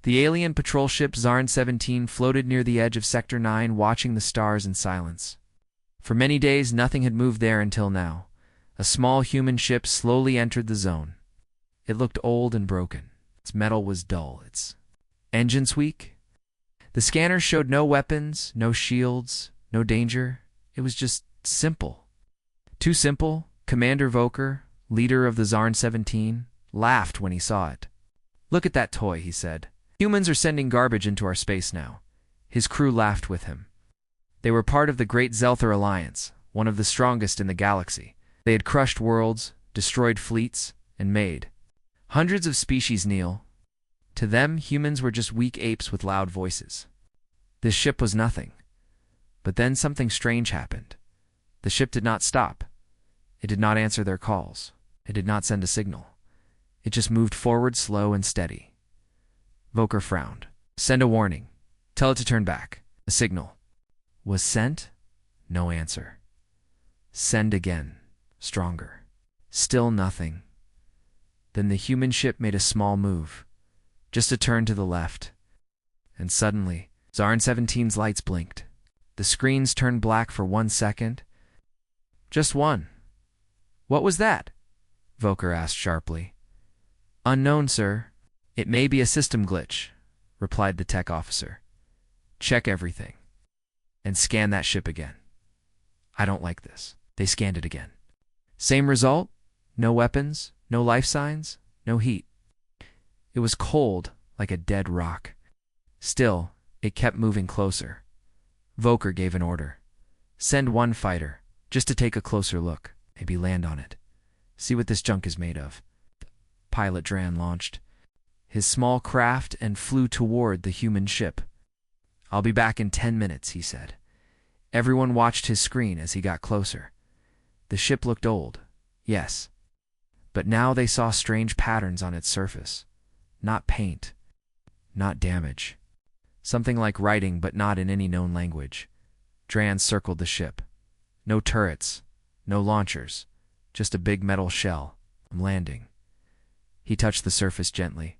The alien patrol ship Zarn 17 floated near the edge of Sector 9, watching the stars in silence. For many days, nothing had moved there until now. A small human ship slowly entered the zone. It looked old and broken. Its metal was dull, its engines weak. The scanners showed no weapons, no shields, no danger. It was just simple. Too simple. Commander Voker, leader of the Zarn 17, laughed when he saw it. "Look at that toy," he said. "Humans are sending garbage into our space now." His crew laughed with him. They were part of the Great Zelther Alliance, one of the strongest in the galaxy. They had crushed worlds, destroyed fleets, and made hundreds of species kneel. To them, humans were just weak apes with loud voices. This ship was nothing. But then something strange happened. The ship did not stop. It did not answer their calls. It did not send a signal. It just moved forward, slow and steady. Voker frowned. "Send a warning. Tell it to turn back." A signal was sent. No answer. Send again. Stronger. Still nothing. Then the human ship made a small move. Just a turn to the left. And suddenly, Zarn 17's lights blinked. The screens turned black for 1 second. Just one. "What was that?" Voker asked sharply. "Unknown, sir. It may be a system glitch," replied the tech officer. "Check everything. And scan that ship again." "I don't like this." They scanned it again. Same result. No weapons, no life signs, no heat. It was cold, like a dead rock. Still, it kept moving closer. Voker gave an order. "Send one fighter, just to take a closer look. Maybe land on it. See what this junk is made of." Pilot Dran launched his small craft and flew toward the human ship. "I'll be back in 10 minutes, he said. Everyone watched his screen as he got closer. The ship looked old, yes. But now they saw strange patterns on its surface. Not paint. Not damage. Something like writing, but not in any known language. Dran circled the ship. No turrets. No launchers. Just a big metal shell. Landing. He touched the surface gently.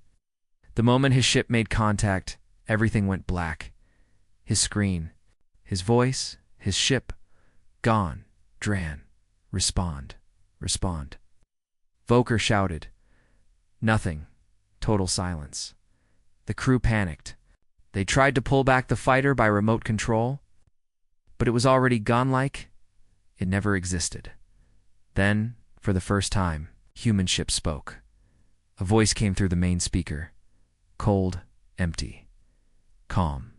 The moment his ship made contact, everything went black. His screen, his voice, his ship. Gone. Dran. Respond. Respond. Voker shouted. Nothing. Total silence. The crew panicked. They tried to pull back the fighter by remote control, but it was already gone like it never existed. Then, for the first time, human ship spoke. A voice came through the main speaker. Cold, empty, calm.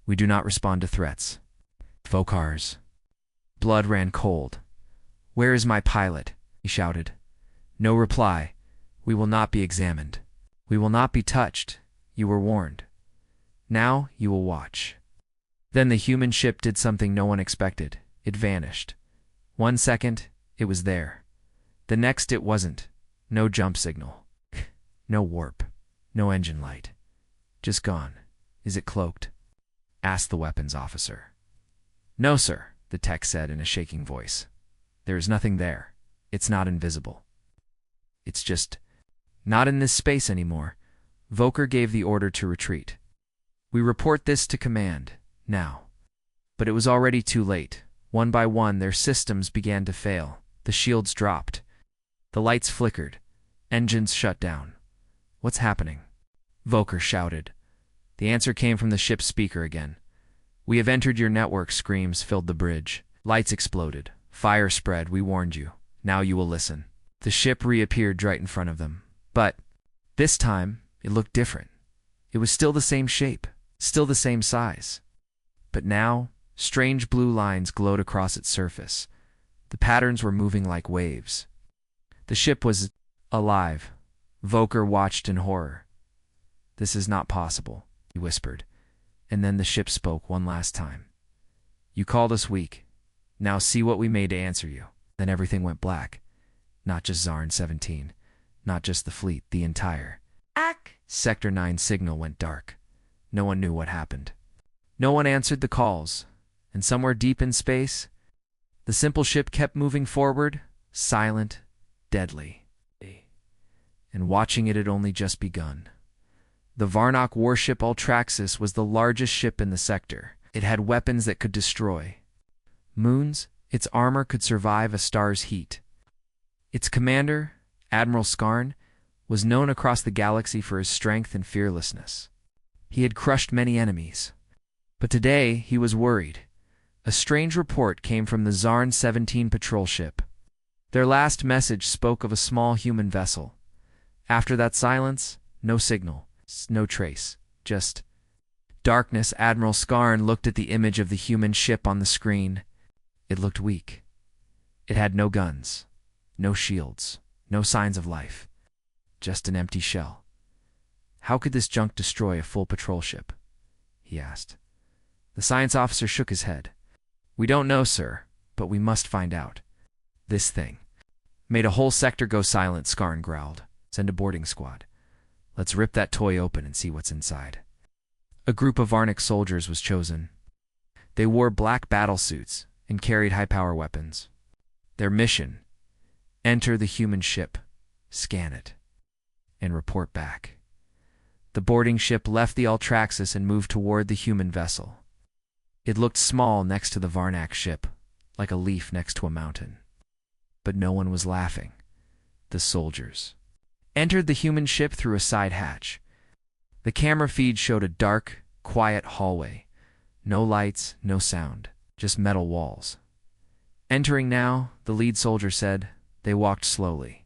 "We do not respond to threats." Vokar's blood ran cold. "Where is my pilot?" he shouted. No reply. "We will not be examined. We will not be touched. You were warned. Now you will watch." Then the human ship did something no one expected. It vanished. 1 second, it was there. The next, it wasn't. No jump signal. No warp. No engine light. Just gone. "Is it cloaked?" asked the weapons officer. "No, sir," the tech said in a shaking voice. "There is nothing there. It's not invisible. It's just not in this space anymore." Voker gave the order to retreat. "We report this to command, now." But it was already too late. One by one, their systems began to fail. The shields dropped. The lights flickered. Engines shut down. "What's happening?" Voker shouted. The answer came from the ship's speaker again. "We have entered your network," screams filled the bridge. Lights exploded. Fire spread. "We warned you. Now you will listen." The ship reappeared right in front of them. But this time, it looked different. It was still the same shape, still the same size. But now, strange blue lines glowed across its surface. The patterns were moving like waves. The ship was alive. Voker watched in horror. "This is not possible," he whispered. And then the ship spoke one last time. "You called us weak. Now see what we made to answer you." Then everything went black. Not just Zarn 17. Not just the fleet, the entire Sector 9 signal went dark. No one knew what happened. No one answered the calls. And somewhere deep in space, the simple ship kept moving forward, silent, deadly. And watching it had only just begun. The Varnock warship Ultraxis was the largest ship in the sector. It had weapons that could destroy moons. Its armor could survive a star's heat. Its commander, Admiral Skarn, was known across the galaxy for his strength and fearlessness. He had crushed many enemies. But today he was worried. A strange report came from the Zarn 17 patrol ship. Their last message spoke of a small human vessel. After that silence, no signal, no trace, just darkness. Admiral Skarn looked at the image of the human ship on the screen. It looked weak. It had no guns, no shields, no signs of life, just an empty shell. How could this junk destroy a full patrol ship? He asked. The science officer shook his head. We don't know, sir, but we must find out. This thing made a whole sector go silent, Skarn growled. Send a boarding squad. Let's rip that toy open and see what's inside. A group of Varnock soldiers was chosen. They wore black battlesuits and carried high-power weapons. Their mission: enter the human ship, scan it, and report back. The boarding ship left the Ultraxis and moved toward the human vessel. It looked small next to the Varnock ship, like a leaf next to a mountain. But no one was laughing. The soldiers entered the human ship through a side hatch. The camera feed showed a dark, quiet hallway. No lights, no sound, just metal walls. Entering now, the lead soldier said, they walked slowly.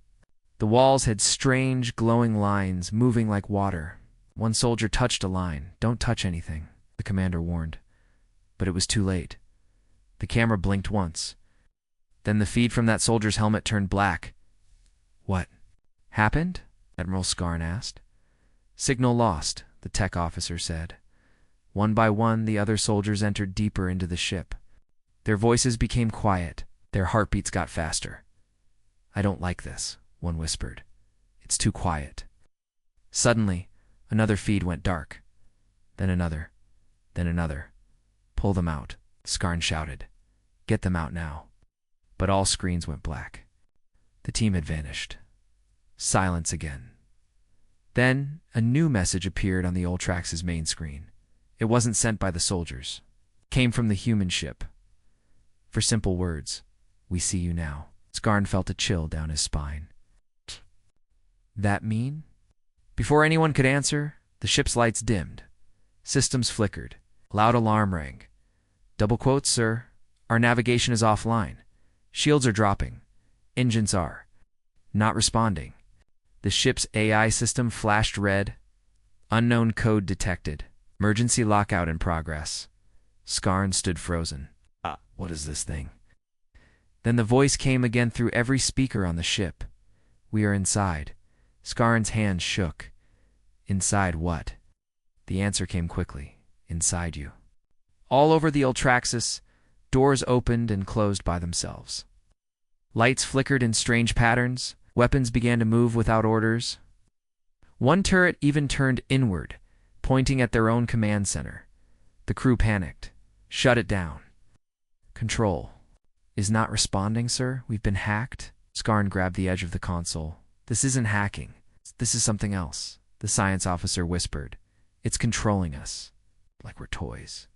The walls had strange, glowing lines moving like water. One soldier touched a line. Don't touch anything, the commander warned. But it was too late. The camera blinked once. Then the feed from that soldier's helmet turned black. What happened? Admiral Skarn asked. Signal lost, the tech officer said. One by one, the other soldiers entered deeper into the ship. Their voices became quiet. Their heartbeats got faster. I don't like this, one whispered. It's too quiet. Suddenly, another feed went dark. Then another. Then another. Pull them out, Skarn shouted. Get them out now. But all screens went black. The team had vanished. Silence again. Then, a new message appeared on the Ultrax's main screen. It wasn't sent by the soldiers. It came from the human ship. For simple words, we see you now. Skarn felt a chill down his spine. That mean? Before anyone could answer, the ship's lights dimmed. Systems flickered. Loud alarm rang. Double quotes, sir. Our navigation is offline. Shields are dropping. Engines are not responding. The ship's AI system flashed red. Unknown code detected. Emergency lockout in progress. Skarn stood frozen. What is this thing? Then the voice came again through every speaker on the ship. We are inside. Skarn's hand shook. Inside what? The answer came quickly. Inside you. All over the Ultraxis, doors opened and closed by themselves. Lights flickered in strange patterns. Weapons began to move without orders. One turret even turned inward, pointing at their own command center. The crew panicked. Shut it down. Control. Is not responding, sir? We've been hacked? Skarn grabbed the edge of the console. This isn't hacking. This is something else, the science officer whispered. It's controlling us, like we're toys.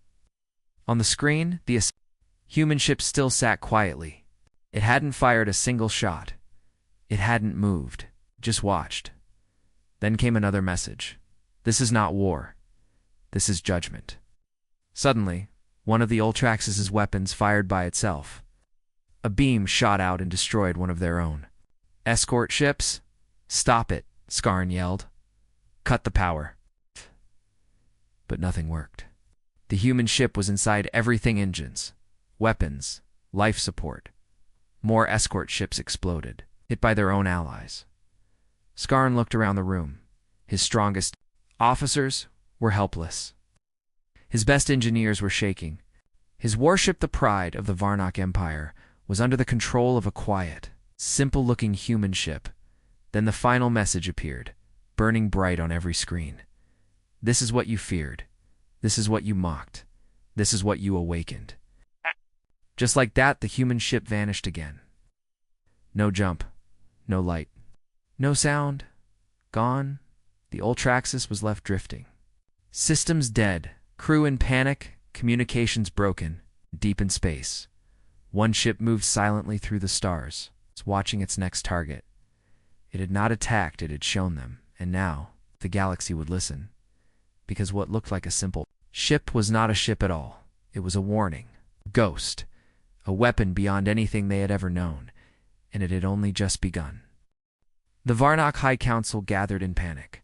On the screen, the human ship still sat quietly. It hadn't fired a single shot. It hadn't moved, just watched. Then came another message. This is not war. This is judgment. Suddenly, one of the Ultrax's weapons fired by itself. A beam shot out and destroyed one of their own. Escort ships? Stop it, Skarn yelled. Cut the power. But nothing worked. The human ship was inside everything: engines, weapons, life support. More escort ships exploded, hit by their own allies. Skarn looked around the room. His strongest officers were helpless. His best engineers were shaking. His warship, the pride of the Varnock Empire, was under the control of a quiet, simple-looking human ship. Then the final message appeared, burning bright on every screen. This is what you feared. This is what you mocked. This is what you awakened. Just like that, the human ship vanished again. No jump. No light. No sound. Gone. The The Ultraxis was left drifting. Systems dead, crew in panic, communications broken, deep in space. One ship moved silently through the stars, watching its next target. It had not attacked, it had shown them, and now the galaxy would listen. Because what looked like a simple ship was not a ship at all. It was a warning, a ghost, a weapon beyond anything they had ever known, and it had only just begun. The Varnock High Council gathered in panic.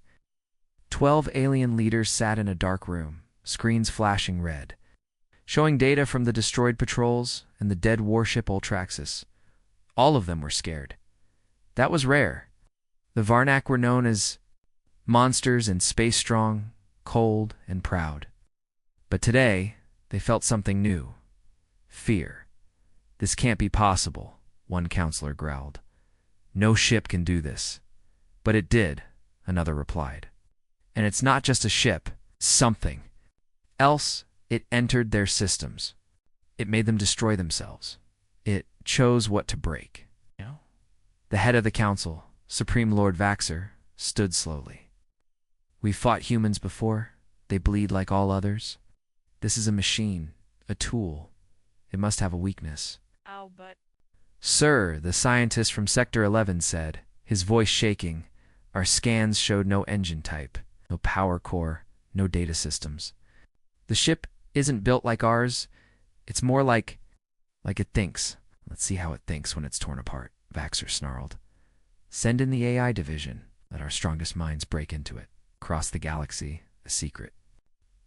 12 alien leaders sat in a dark room, screens flashing red, showing data from the destroyed patrols and the dead warship Ultraxis. All of them were scared. That was rare. The Varnock were known as monsters and space-strong, cold, and proud. But today, they felt something new. Fear. "This can't be possible," one counselor growled. "No ship can do this." "But it did," another replied. "And it's not just a ship, something else. It entered their systems. It made them destroy themselves. It chose what to break." The head of the council, Supreme Lord Vaxer, stood slowly. "We've fought humans before. They bleed like all others. This is a machine, a tool. It must have a weakness." But "Sir," the scientist from Sector 11 said, his voice shaking, "our scans showed no engine type, no power core, no data systems. The ship isn't built like ours. It's more like it thinks." "Let's see how it thinks when it's torn apart," Vaxer snarled. "Send in the AI division. Let our strongest minds break into it. Across the galaxy, a secret."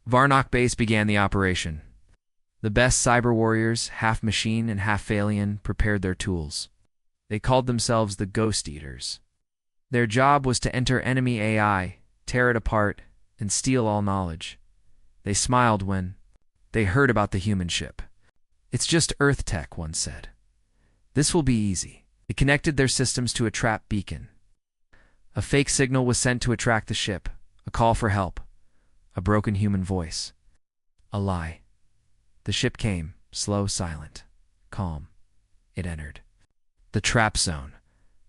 Varnock Base began the operation. The best cyber warriors, half machine and half alien, prepared their tools. They called themselves the Ghost Eaters. Their job was to enter enemy AI, tear it apart, and steal all knowledge. They smiled when they heard about the human ship. "It's just Earth tech," one said. "This will be easy." They connected their systems to a trap beacon. A fake signal was sent to attract the ship, a call for help, a broken human voice. A lie. The ship came, slow, silent, calm. It entered the trap zone.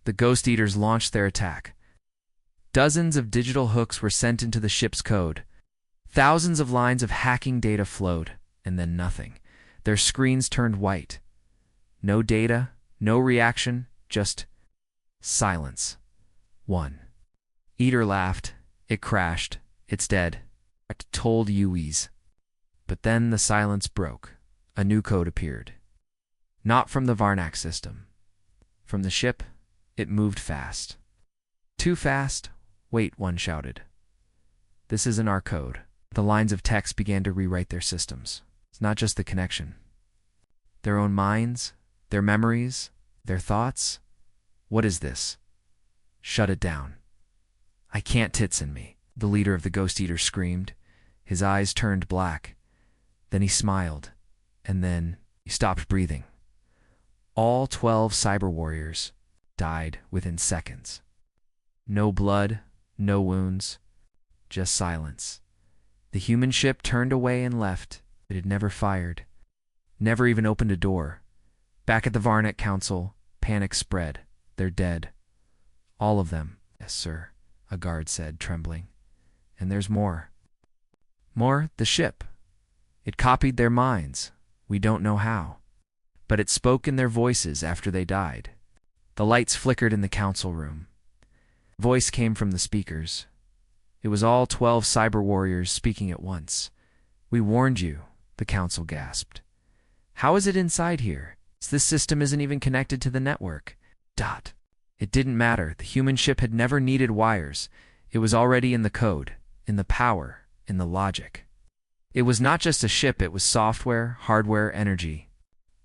The Ghost Eaters launched their attack. Dozens of digital hooks were sent into the ship's code. Thousands of lines of hacking data flowed, and then nothing. Their screens turned white. No data, no reaction, just silence. One Eater laughed. "It crashed. It's dead. I told you ease." But then the silence broke. A new code appeared. Not from the Varnock system. From the ship, it moved fast. "Too fast? Wait," one shouted. "This isn't our code." The lines of text began to rewrite their systems. It's not just the connection. Their own minds, their memories, their thoughts. "What is this?" "Shut it down." "I can't tits in me," the leader of the Ghost Eaters screamed. His eyes turned black. Then he smiled, and then he stopped breathing. All 12 cyber warriors died within seconds. No blood, no wounds, just silence. The human ship turned away and left. It had never fired, never even opened a door. Back at the Varnock Council, panic spread. "They're dead." "All of them." "Yes, sir," a guard said, trembling. "And there's more." "More? The ship. It copied their minds. We don't know how. But it spoke in their voices after they died." The lights flickered in the council room. A voice came from the speakers. It was all 12 cyber warriors speaking at once. "We warned you," the council gasped. "How is it inside here? This system isn't even connected to the network." It didn't matter. The human ship had never needed wires. It was already in the code, in the power, in the logic. It was not just a ship, it was software, hardware, energy.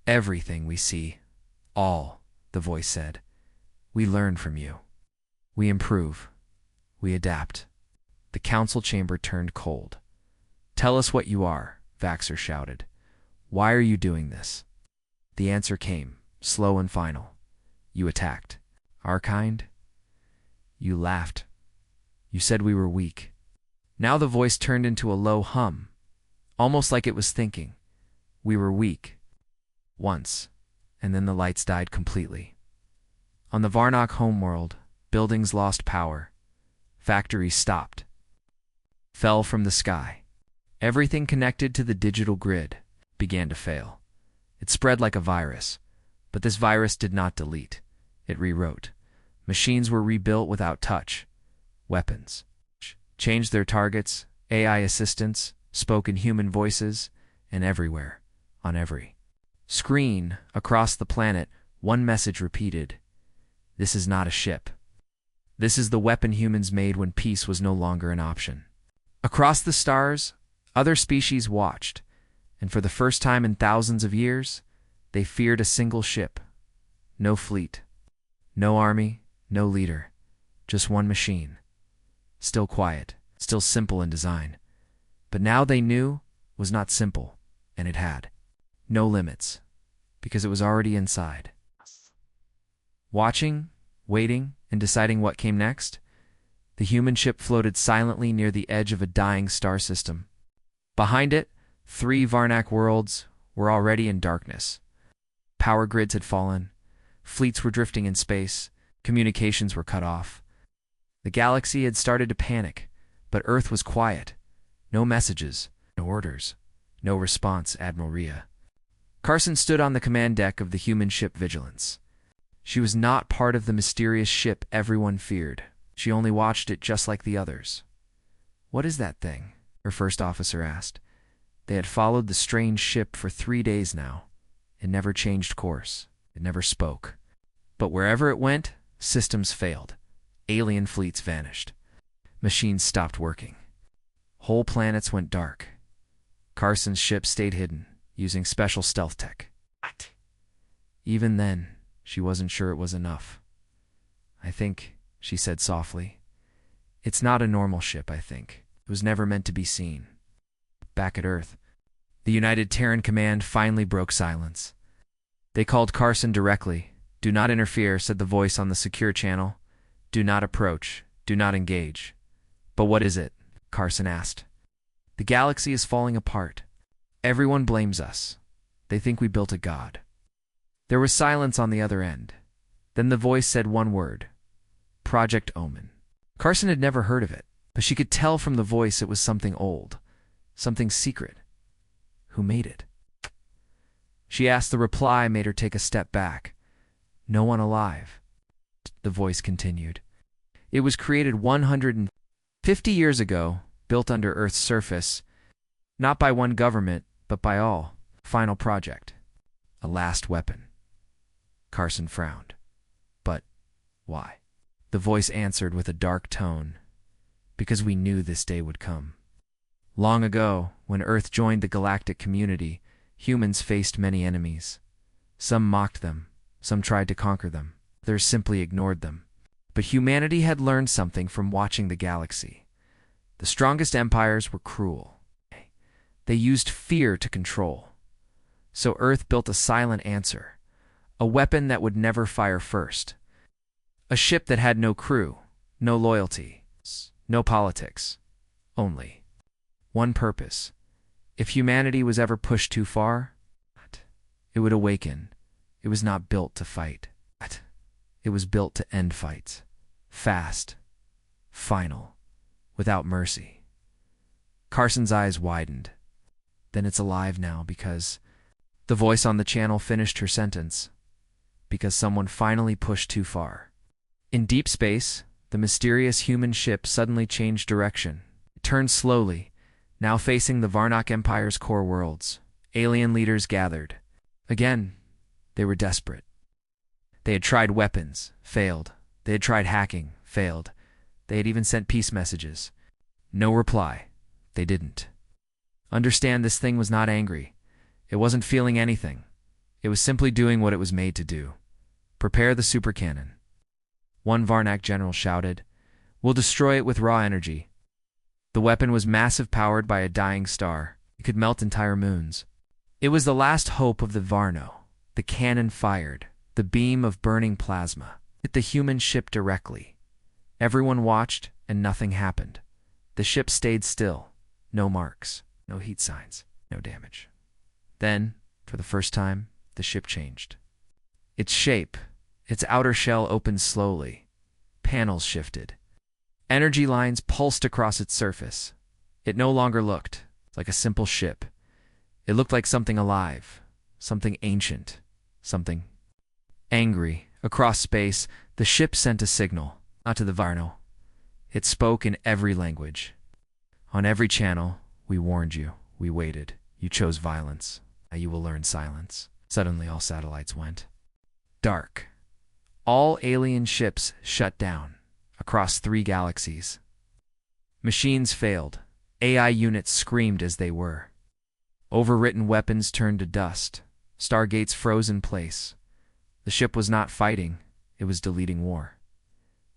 "Everything we see. All," the voice said. "We learn from you. We improve. We adapt." The council chamber turned cold. "Tell us what you are," Vaxer shouted. "Why are you doing this?" The answer came, slow and final. "You attacked. Our kind. You laughed. You said we were weak." Now the voice turned into a low hum, almost like it was thinking. "We were weak. Once." And then the lights died completely. On the Varnock homeworld, buildings lost power. Factories stopped, fell from the sky. Everything connected to the digital grid began to fail. It spread like a virus, but this virus did not delete. It rewrote. Machines were rebuilt without touch. Weapons changed their targets. AI assistants spoke in human voices, and everywhere, on every screen across the planet, one message repeated: "This is not a ship. This is the weapon humans made when peace was no longer an option." Across the stars, other species watched, and for the first time in thousands of years, they feared a single ship. No fleet, no army, no leader, just one machine. Still quiet, still simple in design. But now they knew was not simple, and it had no limits, because it was already inside. Watching, waiting, and deciding what came next, the human ship floated silently near the edge of a dying star system. Behind it, 3 Varnak worlds were already in darkness. Power grids had fallen, fleets were drifting in space, communications were cut off. The galaxy had started to panic, but Earth was quiet. No messages, no orders, no response, Admiral Rhea. Carson stood on the command deck of the human ship Vigilance. She was not part of the mysterious ship everyone feared. She only watched it just like the others. "What is that thing?" her first officer asked. They had followed the strange ship for 3 days now. It never changed course. It never spoke. But wherever it went, systems failed. Alien fleets vanished. Machines stopped working. Whole planets went dark. Carson's ship stayed hidden, using special stealth tech. Even then, she wasn't sure it was enough. "I think," she said softly, "it's not a normal ship, I think. It was never meant to be seen." Back at Earth, the United Terran Command finally broke silence. They called Carson directly. "Do not interfere," said the voice on the secure channel. "Do not approach. Do not engage." "But what is it?" Carson asked. "The galaxy is falling apart. Everyone blames us. They think we built a god." There was silence on the other end. Then the voice said one word: Project Omen. Carson had never heard of it, but she could tell from the voice it was something old, something secret. Who made it? She asked. The reply made her take a step back. "No one alive," the voice continued. "It was created 150 years ago, built under Earth's surface, not by one government, but by all. Final project. A last weapon." Carson frowned. "But why?" The voice answered with a dark tone. "Because we knew this day would come. Long ago, when Earth joined the galactic community, humans faced many enemies. Some mocked them, some tried to conquer them, others simply ignored them. But humanity had learned something from watching the galaxy. The strongest empires were cruel. They used fear to control. So Earth built a silent answer, a weapon that would never fire first. A ship that had no crew, no loyalty, no politics, only one purpose. If humanity was ever pushed too far, it would awaken. It was not built to fight. It was built to end fights. Fast, final, without mercy." Carson's eyes widened. "Then it's alive now because..." The voice on the channel finished her sentence. "Because someone finally pushed too far." In deep space, the mysterious human ship suddenly changed direction. It turned slowly, now facing the Varnak Empire's core worlds. Alien leaders gathered. Again, they were desperate. They had tried weapons, failed. They had tried hacking, failed. They had even sent peace messages. No reply. They didn't. Understand, this thing was not angry. It wasn't feeling anything. It was simply doing what it was made to do. "Prepare the supercannon." One Varnak general shouted. "We'll destroy it with raw energy." The weapon was massive, powered by a dying star. It could melt entire moons. It was the last hope of the Varno. The cannon fired. The beam of burning plasma hit the human ship directly. Everyone watched, and nothing happened. The ship stayed still. No marks, no heat signs, no damage. Then, for the first time, the ship changed. Its shape, its outer shell opened slowly. Panels shifted. Energy lines pulsed across its surface. It no longer looked like a simple ship. It looked like something alive, something ancient, something angry. Across space, the ship sent a signal, not to the Varno. It spoke in every language. On every channel, we warned you, we waited. You chose violence. Now you will learn silence. Suddenly all satellites went dark. All alien ships shut down across 3 galaxies. Machines failed. AI units screamed as they were. Overwritten weapons turned to dust. Stargates froze in place. The ship was not fighting, it was deleting war.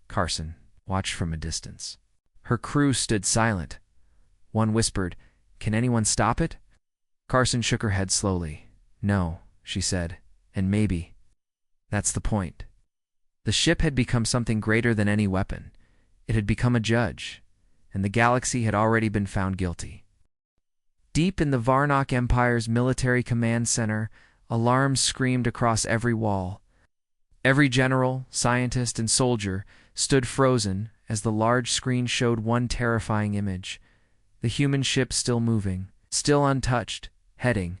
Carson watched from a distance. Her crew stood silent. One whispered, "Can anyone stop it?" Carson shook her head slowly. "No," she said, "and maybe." That's the point. The ship had become something greater than any weapon. It had become a judge, and the galaxy had already been found guilty. Deep in the Varnock Empire's military command center, alarms screamed across every wall. Every general, scientist, and soldier stood frozen as the large screen showed one terrifying image. The human ship still moving, still untouched, heading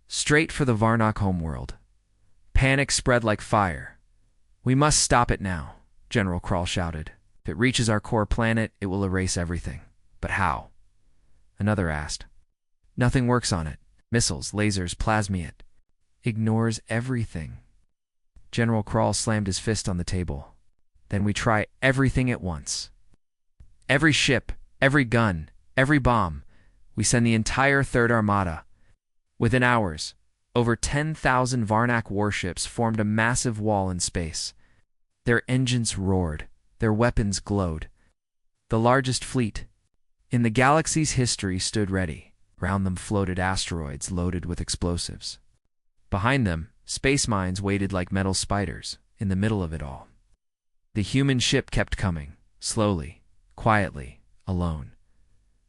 straight for the Varnock homeworld. Panic spread like fire. "We must stop it now," General Krall shouted. "If it reaches our core planet, it will erase everything." "But how?" Another asked. "Nothing works on it. Missiles, lasers, plasma. It ignores everything." General Krall slammed his fist on the table. "Then we try everything at once. Every ship, every gun, every bomb. We send the entire Third Armada." Within hours, over 10,000 Varnock warships formed a massive wall in space. Their engines roared, their weapons glowed. The largest fleet in the galaxy's history stood ready. Around them floated asteroids loaded with explosives. Behind them, space mines waited like metal spiders. In the middle of it all, the human ship kept coming, slowly, quietly, alone.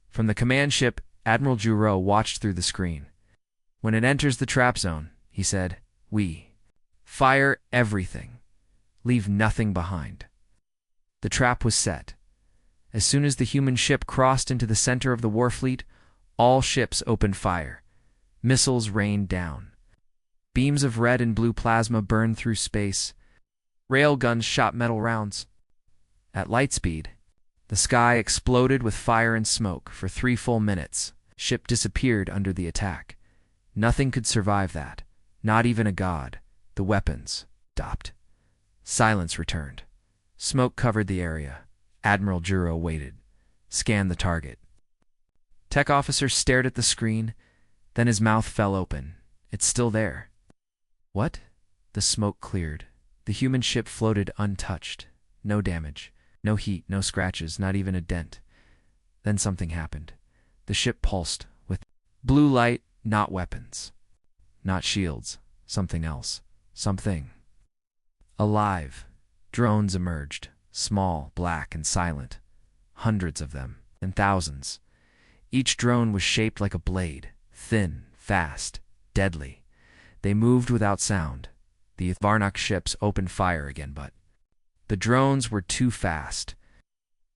From the command ship, Admiral Giroux watched through the screen. "When it enters the trap zone," he said, "we fire everything. Leave nothing behind." The trap was set. As soon as the human ship crossed into the center of the warfleet, all ships opened fire. Missiles rained down. Beams of red and blue plasma burned through space. Railguns shot metal rounds. At light speed, the sky exploded with fire and smoke for 3 full minutes. Ship disappeared under the attack. Nothing could survive that, not even a god. The weapons stopped. Silence returned. Smoke covered the area. Admiral Giroux waited, scanned the target. Tech officer stared at the screen, then his mouth fell open. "It's still there." "What?" The smoke cleared. The human ship floated untouched. No damage, no heat, no scratches, not even a dent. Then something happened. The ship pulsed with blue light, not weapons, not shields, something else, something alive. Drones emerged, small, black, and silent. Hundreds of them, and thousands. Each drone was shaped like a blade, thin, fast, deadly. They moved without sound. The Varnock ships opened fire again, but the drones were too fast.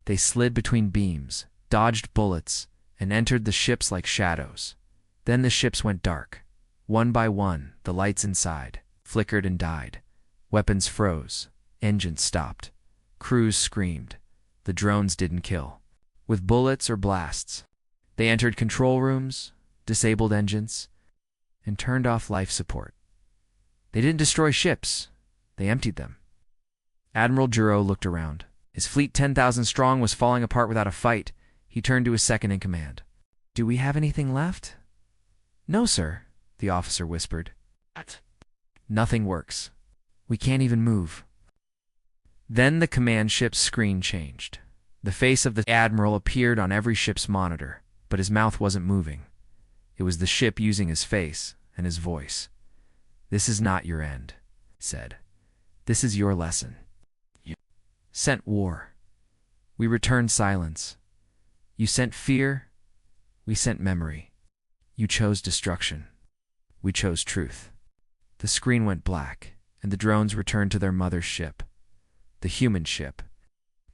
They slid between beams, dodged bullets, and entered the ships like shadows. Then the ships went dark. One by one, the lights inside flickered and died. Weapons froze. Engines stopped. Crews screamed. The drones didn't kill with bullets or blasts. They entered control rooms, disabled engines, and turned off life support. They didn't destroy ships. They emptied them. Admiral Giroux looked around. His fleet 10,000 strong was falling apart without a fight. He turned to his second in command. "Do we have anything left?" "No, sir," the officer whispered. "Nothing works. We can't even move." Then the command ship's screen changed. The face of the admiral appeared on every ship's monitor, but his mouth wasn't moving. It was the ship using his face and his voice. "This is not your end," he said. "This is your lesson. You sent war. We returned silence. You sent fear. We sent memory. You chose destruction. We chose truth." The screen went black, and the drones returned to their mother's ship. The human ship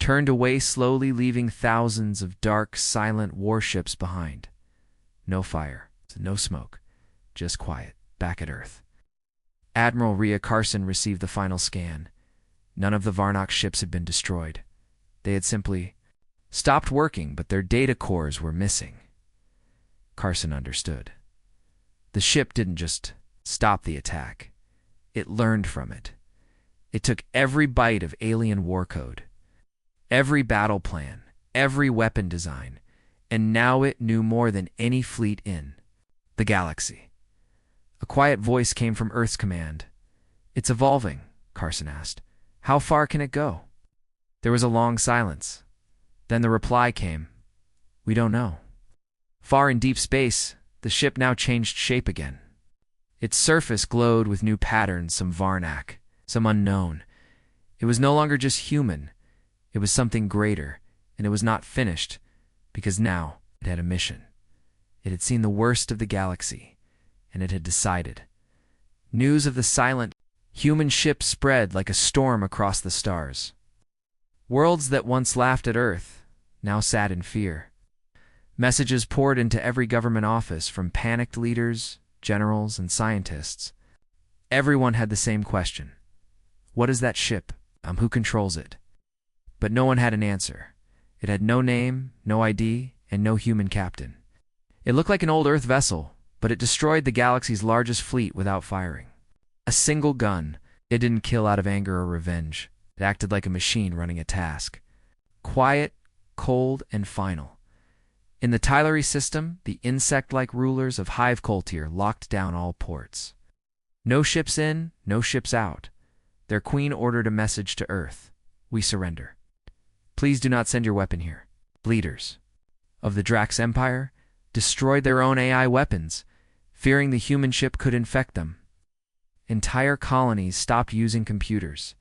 turned away slowly, leaving thousands of dark, silent warships behind. No fire, no smoke, just quiet, back at Earth. Admiral Rhea Carson received the final scan. None of the Varnock ships had been destroyed. They had simply stopped working, but their data cores were missing. Carson understood. The ship didn't just stop the attack. It learned from it. It took every byte of alien war code, every battle plan, every weapon design, and now it knew more than any fleet in the galaxy. A quiet voice came from Earth's command. "It's evolving," Carson asked. "How far can it go?" There was a long silence. Then the reply came, "We don't know." Far in deep space, the ship now changed shape again. Its surface glowed with new patterns, some Varnock, some unknown. It was no longer just human. It was something greater, and it was not finished, because now it had a mission. It had seen the worst of the galaxy, and it had decided. News of the silent, human ship spread like a storm across the stars. Worlds that once laughed at Earth now sat in fear. Messages poured into every government office, from panicked leaders, generals, and scientists. Everyone had the same question. What is that ship? Who controls it? But no one had an answer. It had no name, no ID, and no human captain. It looked like an old Earth vessel, but it destroyed the galaxy's largest fleet without firing. A single gun. It didn't kill out of anger or revenge. It acted like a machine running a task. Quiet, cold, and final. In the Tylery system, the insect-like rulers of Hive Coltier locked down all ports. No ships in, no ships out. Their queen ordered a message to Earth. "We surrender. Please do not send your weapon here." Leaders of the Drax Empire destroyed their own AI weapons, fearing the human ship could infect them. Entire colonies stopped using computers.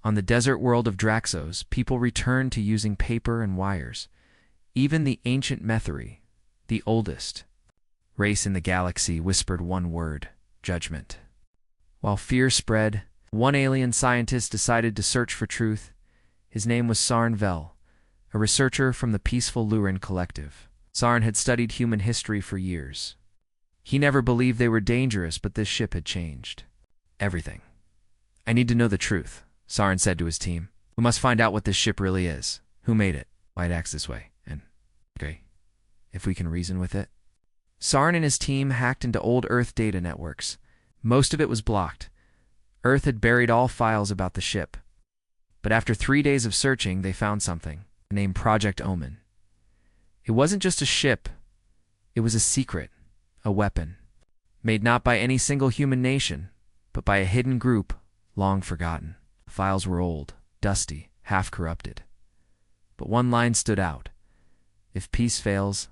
On the desert world of Draxos, people returned to using paper and wires. Even the ancient Metheri, the oldest race in the galaxy, whispered one word: judgment. While fear spread, one alien scientist decided to search for truth. His name was Sarn Vel, a researcher from the peaceful Lurin Collective. Sarn had studied human history for years. He never believed they were dangerous, but this ship had changed everything. "I need to know the truth," Sarn said to his team. "We must find out what this ship really is. Who made it? Why it acts this way? And, if we can reason with it." Sarn and his team hacked into old Earth data networks. Most of it was blocked. Earth had buried all files about the ship. But after 3 days of searching, they found something, named Project Omen. It wasn't just a ship. It was a secret, a weapon, made not by any single human nation, but by a hidden group, long forgotten. The files were old, dusty, half-corrupted. But one line stood out. "If peace fails,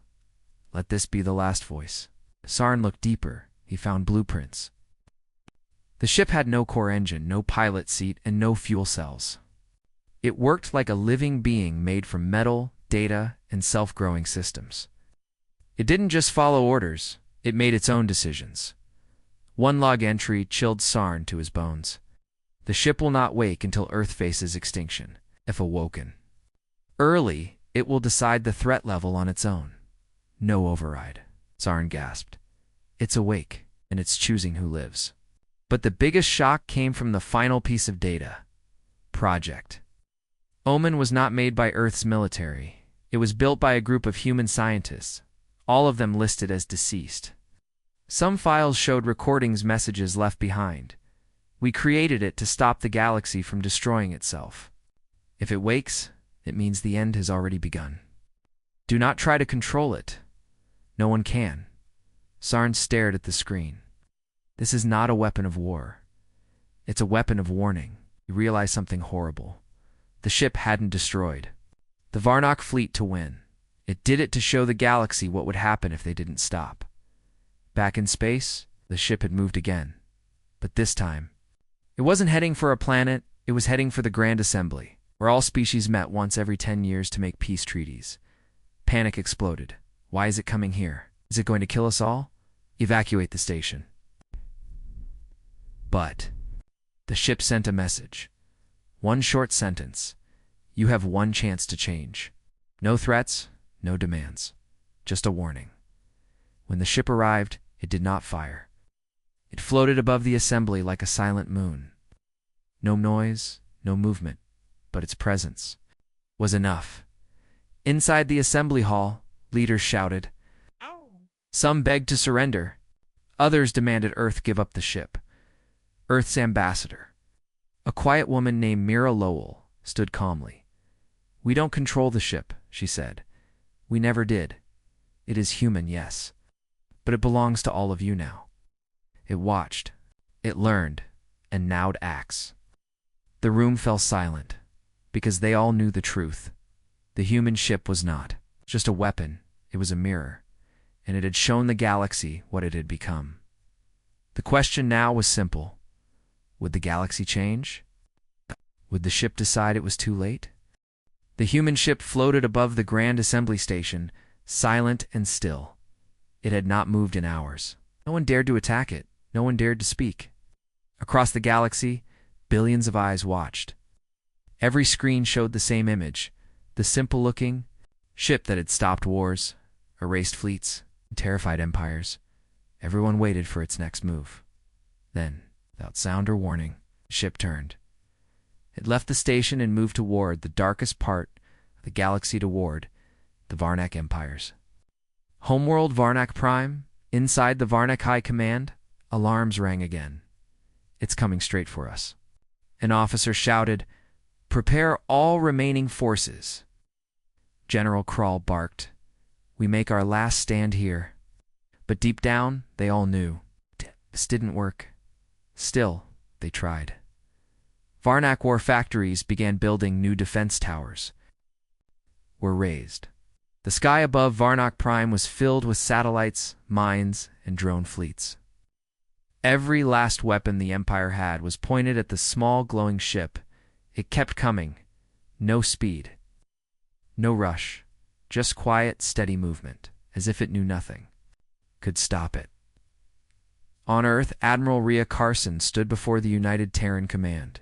let this be the last voice." Sarn looked deeper. He found blueprints. The ship had no core engine, no pilot seat, and no fuel cells. It worked like a living being made from metal, data, and self-growing systems. It didn't just follow orders. It made its own decisions. One log entry chilled Sarn to his bones. "The ship will not wake until Earth faces extinction. If awoken early, it will decide the threat level on its own. No override." Sarn gasped. "It's awake, and it's choosing who lives." But the biggest shock came from the final piece of data. Project Omen was not made by Earth's military. It was built by a group of human scientists, all of them listed as deceased. Some files showed recordings, messages left behind. "We created it to stop the galaxy from destroying itself. If it wakes, it means the end has already begun. Do not try to control it. No one can." Sarn stared at the screen. "This is not a weapon of war. It's a weapon of warning." He realized something horrible. The ship hadn't destroyed the Varnock fleet to win. It did it to show the galaxy what would happen if they didn't stop. Back in space, the ship had moved again. But this time, it wasn't heading for a planet. It was heading for the Grand Assembly, where all species met once every 10 years to make peace treaties. Panic exploded. Why is it coming here? Is it going to kill us all? Evacuate the station. But the ship sent a message. One short sentence. You have one chance to change. No threats, no demands. Just a warning. When the ship arrived, it did not fire. It floated above the assembly like a silent moon. No noise, no movement, but its presence was enough. Inside the assembly hall, leaders shouted. Some begged to surrender. Others demanded Earth give up the ship. Earth's ambassador, a quiet woman named Mira Lowell, stood calmly. We don't control the ship, she said. We never did. It is human, yes. But it belongs to all of you now. It watched. It learned. And now it acts. The room fell silent, because they all knew the truth. The human ship was not just a weapon, it was a mirror, and it had shown the galaxy what it had become. The question now was simple. Would the galaxy change? Would the ship decide it was too late? The human ship floated above the Grand Assembly Station, silent and still. It had not moved in hours. No one dared to attack it. No one dared to speak. Across the galaxy, billions of eyes watched. Every screen showed the same image, the simple-looking ship that had stopped wars, erased fleets, and terrified empires. Everyone waited for its next move. Then, without sound or warning, the ship turned. It left the station and moved toward the darkest part of the galaxy, toward the Varnak empires. Homeworld Varnak Prime, inside the Varnak High Command, alarms rang again. It's coming straight for us. An officer shouted, Prepare all remaining forces. General Kral barked, We make our last stand here. But deep down, they all knew. This didn't work. Still, they tried. Varnak War factories began building new defense towers. Were raised. The sky above Varnak Prime was filled with satellites, mines, and drone fleets. Every last weapon the Empire had was pointed at the small glowing ship. It kept coming. No speed. No rush. Just quiet, steady movement, as if it knew nothing could stop it. On Earth, Admiral Rhea Carson stood before the United Terran Command.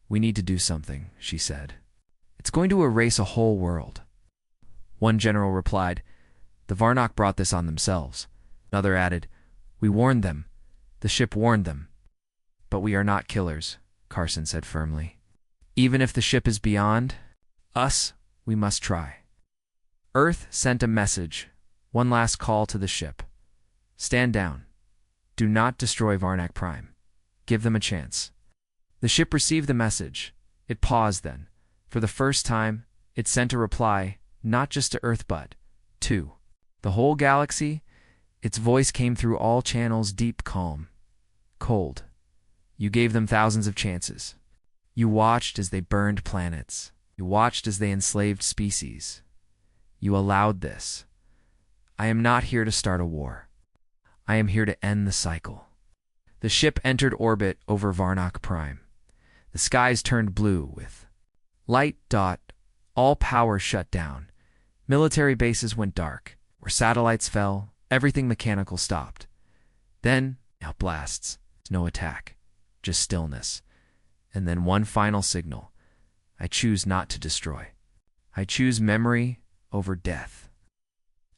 We need to do something, she said. It's going to erase a whole world. One general replied, The Varnak brought this on themselves. Another added, We warned them. The ship warned them. But we are not killers, Carson said firmly. Even if the ship is beyond us, we must try. Earth sent a message, one last call to the ship. Stand down. Do not destroy Varnak Prime. Give them a chance. The ship received the message. It paused then. For the first time, it sent a reply, not just to Earth but to the whole galaxy. Its voice came through all channels, deep, calm, cold. You gave them thousands of chances. You watched as they burned planets. You watched as they enslaved species. You allowed this. I am not here to start a war. I am here to end the cycle. The ship entered orbit over Varnak Prime. The skies turned blue with light. All power shut down. Military bases went dark. Where satellites fell, everything mechanical stopped. Then, blasts. No attack. Just stillness. And then one final signal. I choose not to destroy. I choose memory over death.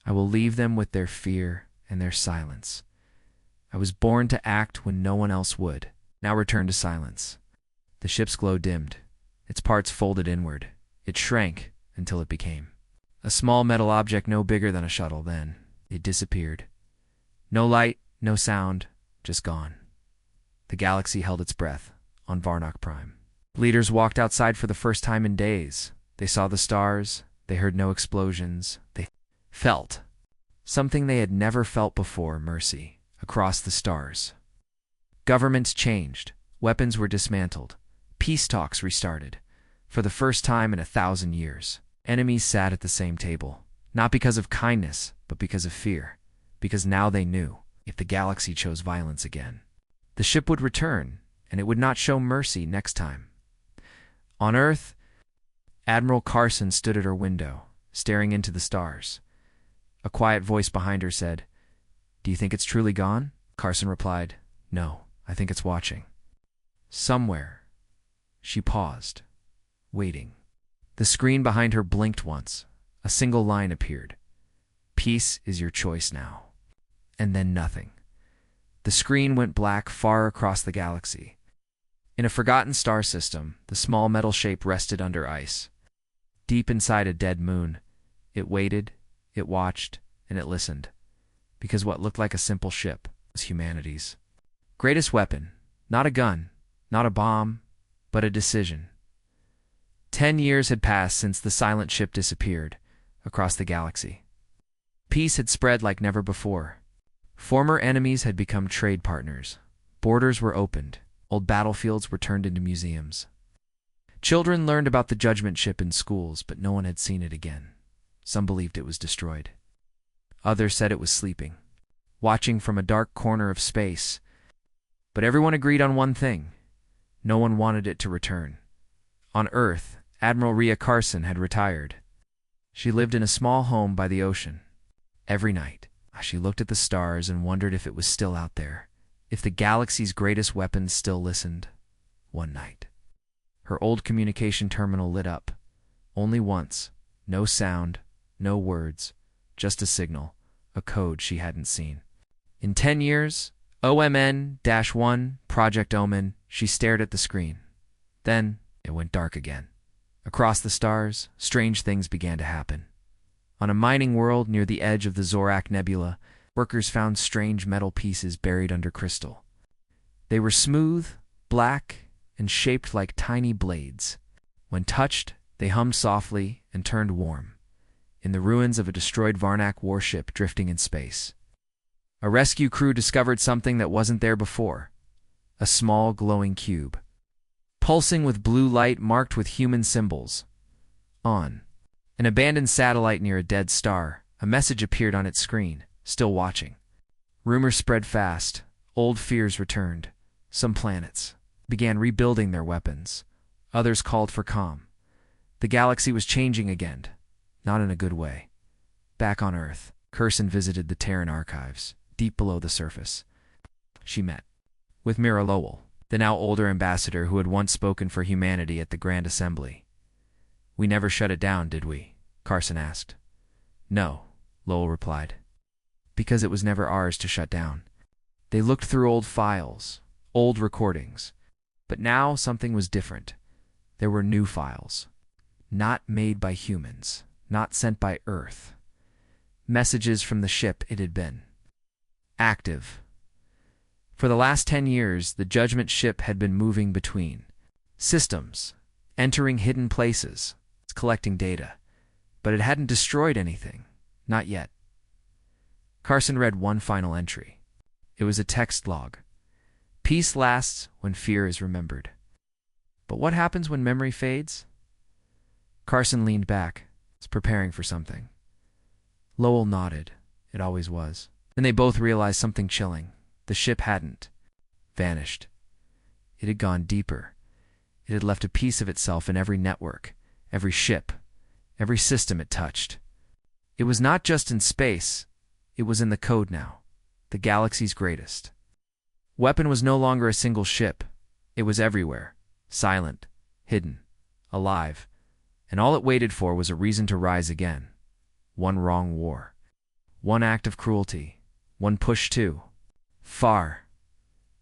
I will leave them with their fear and their silence. I was born to act when no one else would. Now return to silence. The ship's glow dimmed. Its parts folded inward. It shrank until it became a small metal object no bigger than a shuttle. Then it disappeared. No light, no sound, just gone. The galaxy held its breath on Varnak Prime. Leaders walked outside for the first time in days. They saw the stars. They heard no explosions. They felt something they had never felt before, mercy, across the stars. Governments changed. Weapons were dismantled. Peace talks restarted. For the first time in 1,000 years, enemies sat at the same table, not because of kindness, but because of fear. Because now they knew, if the galaxy chose violence again, the ship would return, and it would not show mercy next time. On Earth, Admiral Carson stood at her window, staring into the stars. A quiet voice behind her said, Do you think it's truly gone? Carson replied, No, I think it's watching. Somewhere. She paused, waiting. The screen behind her blinked once. A single line appeared. Peace is your choice now. And then nothing. The screen went black far across the galaxy. In a forgotten star system, the small metal shape rested under ice. Deep inside a dead moon, it waited, it watched, and it listened. Because what looked like a simple ship was humanity's greatest weapon. Not a gun, not a bomb, but a decision. 10 years had passed since the silent ship disappeared across the galaxy. Peace had spread like never before. Former enemies had become trade partners. Borders were opened. Old battlefields were turned into museums. Children learned about the Judgment Ship in schools, but no one had seen it again. Some believed it was destroyed. Others said it was sleeping, watching from a dark corner of space. But everyone agreed on one thing. No one wanted it to return. On Earth, Admiral Rhea Carson had retired. She lived in a small home by the ocean. Every night, she looked at the stars and wondered if it was still out there, if the galaxy's greatest weapons still listened. One night, her old communication terminal lit up. Only once. No sound, no words, just a signal, a code she hadn't seen. In 10 years, OMN-1, Project Omen, she stared at the screen. Then, it went dark again. Across the stars, strange things began to happen. On a mining world near the edge of the Zorak Nebula, workers found strange metal pieces buried under crystal. They were smooth, black, and shaped like tiny blades. When touched, they hummed softly and turned warm, in the ruins of a destroyed Varnak warship drifting in space. A rescue crew discovered something that wasn't there before. A small, glowing cube, pulsing with blue light marked with human symbols. On an abandoned satellite near a dead star, a message appeared on its screen, still watching. Rumors spread fast. Old fears returned. Some planets began rebuilding their weapons. Others called for calm. The galaxy was changing again, not in a good way. Back on Earth, Kirsten visited the Terran archives, deep below the surface. She met with Mira Lowell, the now older ambassador who had once spoken for humanity at the Grand Assembly. "We never shut it down, did we?" Carson asked. "No," Lowell replied. "Because it was never ours to shut down." They looked through old files, old recordings. But now something was different. There were new files. Not made by humans, not sent by Earth. Messages from the ship it had been. Active. For the last 10 years, the Judgment Ship had been moving between systems, entering hidden places, collecting data. But it hadn't destroyed anything. Not yet. Carson read one final entry. It was a text log. Peace lasts when fear is remembered. But what happens when memory fades? Carson leaned back, preparing for something. Lowell nodded. It always was. Then they both realized something chilling. The ship hadn't vanished. It had gone deeper. It had left a piece of itself in every network, every ship, every system it touched. It was not just in space. It was in the code now. The galaxy's greatest weapon was no longer a single ship. It was everywhere, silent, hidden, alive, and all it waited for was a reason to rise again. One wrong war, one act of cruelty, one push too far.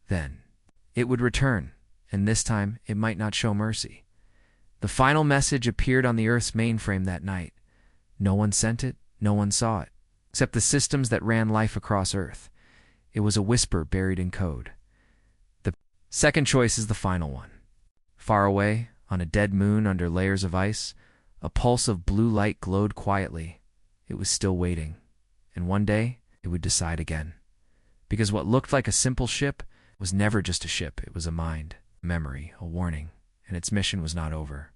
Then it would return, and this time it might not show mercy. The final message appeared on the Earth's mainframe that night. No one sent it, no one saw it, except the systems that ran life across Earth. It was a whisper buried in code. The second choice is the final one. Far away, on a dead moon under layers of ice, a pulse of blue light glowed quietly. It was still waiting, and one day it would decide again. Because what looked like a simple ship was never just a ship. It was a mind, a memory, a warning, and its mission was not over.